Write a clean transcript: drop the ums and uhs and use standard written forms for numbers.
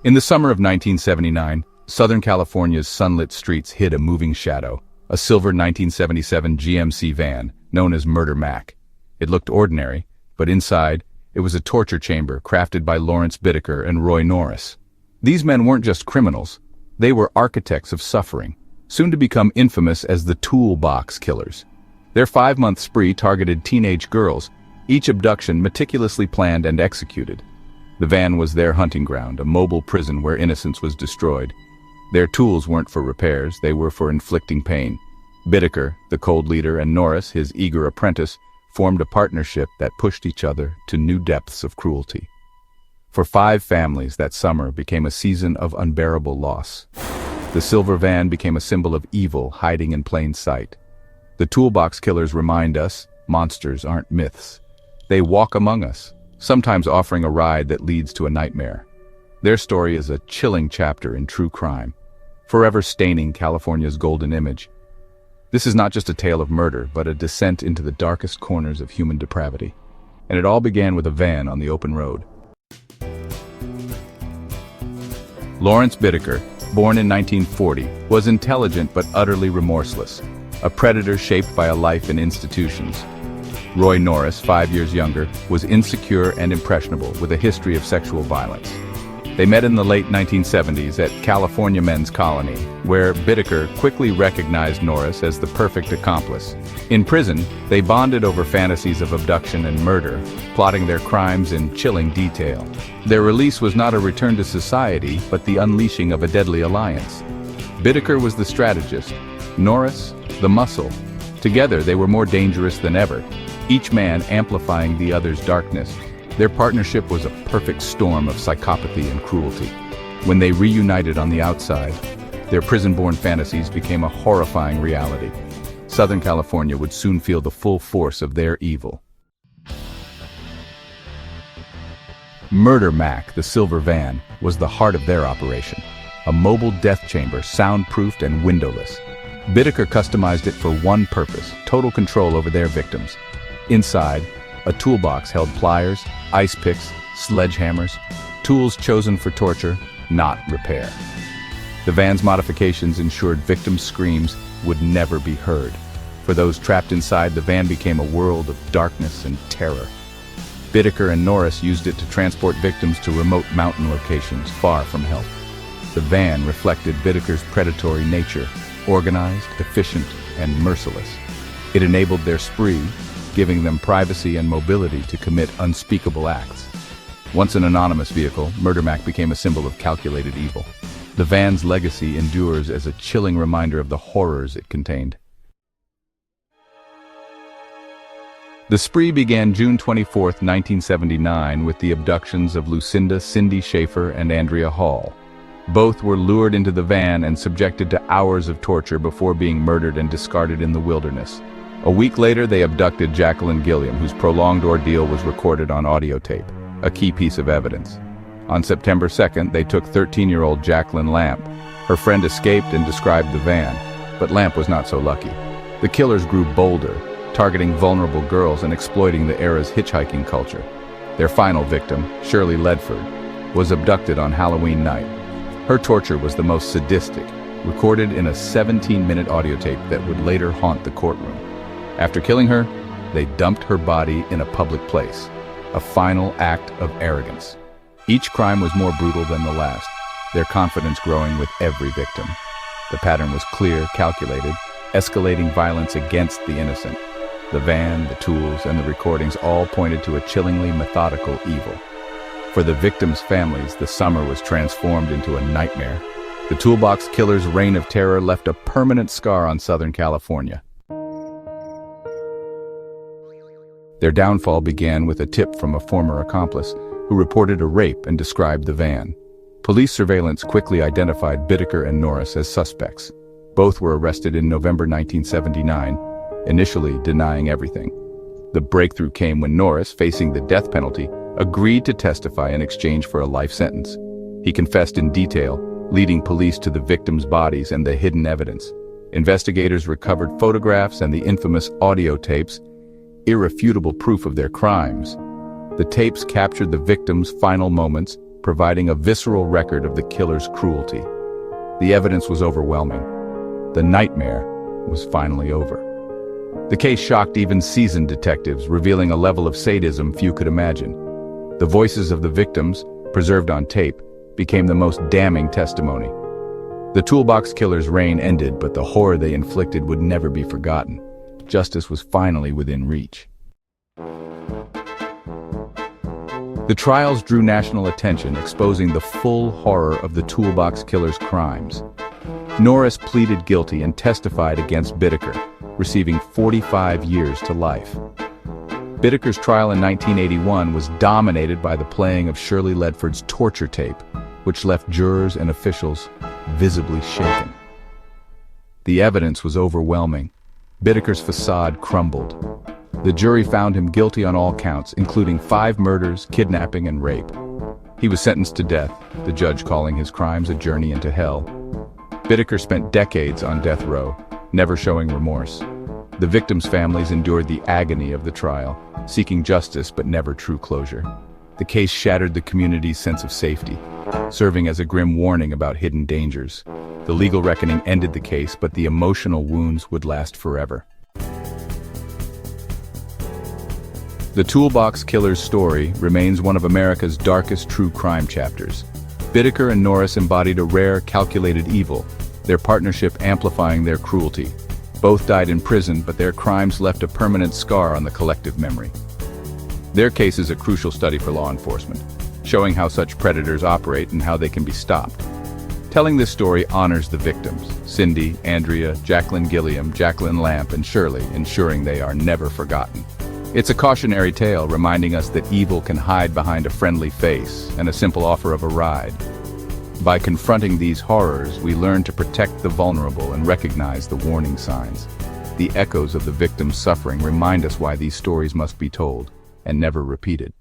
In the summer of 1979, Southern California's sunlit streets hid a moving shadow, a silver 1977 GMC van known as Murder Mac. It looked ordinary, but inside, it was a torture chamber crafted by Bittaker and Roy Norris. These men weren't just criminals, they were architects of suffering, soon to become infamous as the Toolbox killers. Their 5-month spree targeted teenage girls, each abduction meticulously planned and executed. The van was their hunting ground, a mobile prison where innocence was destroyed. Their tools weren't for repairs, they were for inflicting pain. Bittaker, the cold leader, and Norris, his eager apprentice, formed a partnership that pushed each other to new depths of cruelty. For 5 families, that summer became a season of unbearable loss. The silver van became a symbol of evil hiding in plain sight. The Toolbox killers remind us, monsters aren't myths. They walk among us, sometimes offering a ride that leads to a nightmare. Their story is a chilling chapter in true crime, forever staining California's golden image. This is not just a tale of murder, but a descent into the darkest corners of human depravity. And it all began with a van on the open road. Lawrence Bittaker, born in 1940, was intelligent but utterly remorseless, a predator shaped by a life in institutions. Roy Norris, 5 years younger, was insecure and impressionable with a history of sexual violence. They met in the late 1970s at California Men's Colony, where Bittaker quickly recognized Norris as the perfect accomplice. In prison, they bonded over fantasies of abduction and murder, plotting their crimes in chilling detail. Their release was not a return to society, but the unleashing of a deadly alliance. Bittaker was the strategist, Norris, the muscle. Together, they were more dangerous than ever, each man amplifying the other's darkness. Their partnership was a perfect storm of psychopathy and cruelty. When they reunited on the outside, their prison-born fantasies became a horrifying reality. Southern California would soon feel the full force of their evil. Murder Mac, the silver van, was the heart of their operation. A mobile death chamber, soundproofed and windowless. Bittaker customized it for one purpose: total control over their victims. Inside, a toolbox held pliers, ice picks, sledgehammers, tools chosen for torture, not repair. The van's modifications ensured victims' screams would never be heard. For those trapped inside, the van became a world of darkness and terror. Bittaker and Norris used it to transport victims to remote mountain locations far from help. The van reflected Bittaker's predatory nature, organized, efficient, and merciless. It enabled their spree, giving them privacy and mobility to commit unspeakable acts. Once an anonymous vehicle, Murder Mac became a symbol of calculated evil. The van's legacy endures as a chilling reminder of the horrors it contained. The spree began June 24, 1979, with the abductions of Lucinda Cindy Schaefer and Andrea Hall. Both were lured into the van and subjected to hours of torture before being murdered and discarded in the wilderness. A week later, they abducted Jacqueline Gilliam, whose prolonged ordeal was recorded on audio tape, a key piece of evidence. On September 2nd, they took 13-year-old Jacqueline Lamp. Her friend escaped and described the van, but Lamp was not so lucky. The killers grew bolder, targeting vulnerable girls and exploiting the era's hitchhiking culture. Their final victim, Shirley Ledford, was abducted on Halloween night. Her torture was the most sadistic, recorded in a 17-minute audio tape that would later haunt the courtroom. After killing her, they dumped her body in a public place, a final act of arrogance. Each crime was more brutal than the last, their confidence growing with every victim. The pattern was clear, calculated, escalating violence against the innocent. The van, the tools, and the recordings all pointed to a chillingly methodical evil. For the victims' families, the summer was transformed into a nightmare. The Toolbox killers' reign of terror left a permanent scar on Southern California. Their downfall began with a tip from a former accomplice who reported a rape and described the van. Police surveillance quickly identified Bittaker and Norris as suspects. Both were arrested in November 1979, initially denying everything. The breakthrough came when Norris, facing the death penalty, agreed to testify in exchange for a life sentence. He confessed in detail, leading police to the victims' bodies and the hidden evidence. Investigators recovered photographs and the infamous audio tapes, irrefutable proof of their crimes. The tapes captured the victims' final moments, providing a visceral record of the killer's cruelty. The evidence was overwhelming. The nightmare was finally over. The case shocked even seasoned detectives, revealing a level of sadism few could imagine. The voices of the victims, preserved on tape, became the most damning testimony. The Toolbox killer's reign ended, but the horror they inflicted would never be forgotten. Justice was finally within reach. The trials drew national attention, exposing the full horror of the Toolbox killer's crimes. Norris pleaded guilty and testified against Bittaker, receiving 45 years to life. Bittaker's trial in 1981 was dominated by the playing of Shirley Ledford's torture tape, which left jurors and officials visibly shaken. The evidence was overwhelming. Bittaker's facade crumbled. The jury found him guilty on all counts, including 5 murders, kidnapping, and rape. He was sentenced to death, the judge calling his crimes a journey into hell. Bittaker spent decades on death row, never showing remorse. The victims' families endured the agony of the trial, seeking justice but never true closure. The case shattered the community's sense of safety, serving as a grim warning about hidden dangers. The legal reckoning ended the case, but the emotional wounds would last forever. The Toolbox killer's story remains one of America's darkest true crime chapters. Bittaker and Norris embodied a rare, calculated evil, their partnership amplifying their cruelty. Both died in prison, but their crimes left a permanent scar on the collective memory. Their case is a crucial study for law enforcement, showing how such predators operate and how they can be stopped. Telling this story honors the victims, Cindy, Andrea, Jacqueline Gilliam, Jacqueline Lamp, and Shirley, ensuring they are never forgotten. It's a cautionary tale reminding us that evil can hide behind a friendly face and a simple offer of a ride. By confronting these horrors, we learn to protect the vulnerable and recognize the warning signs. The echoes of the victims' suffering remind us why these stories must be told and never repeated.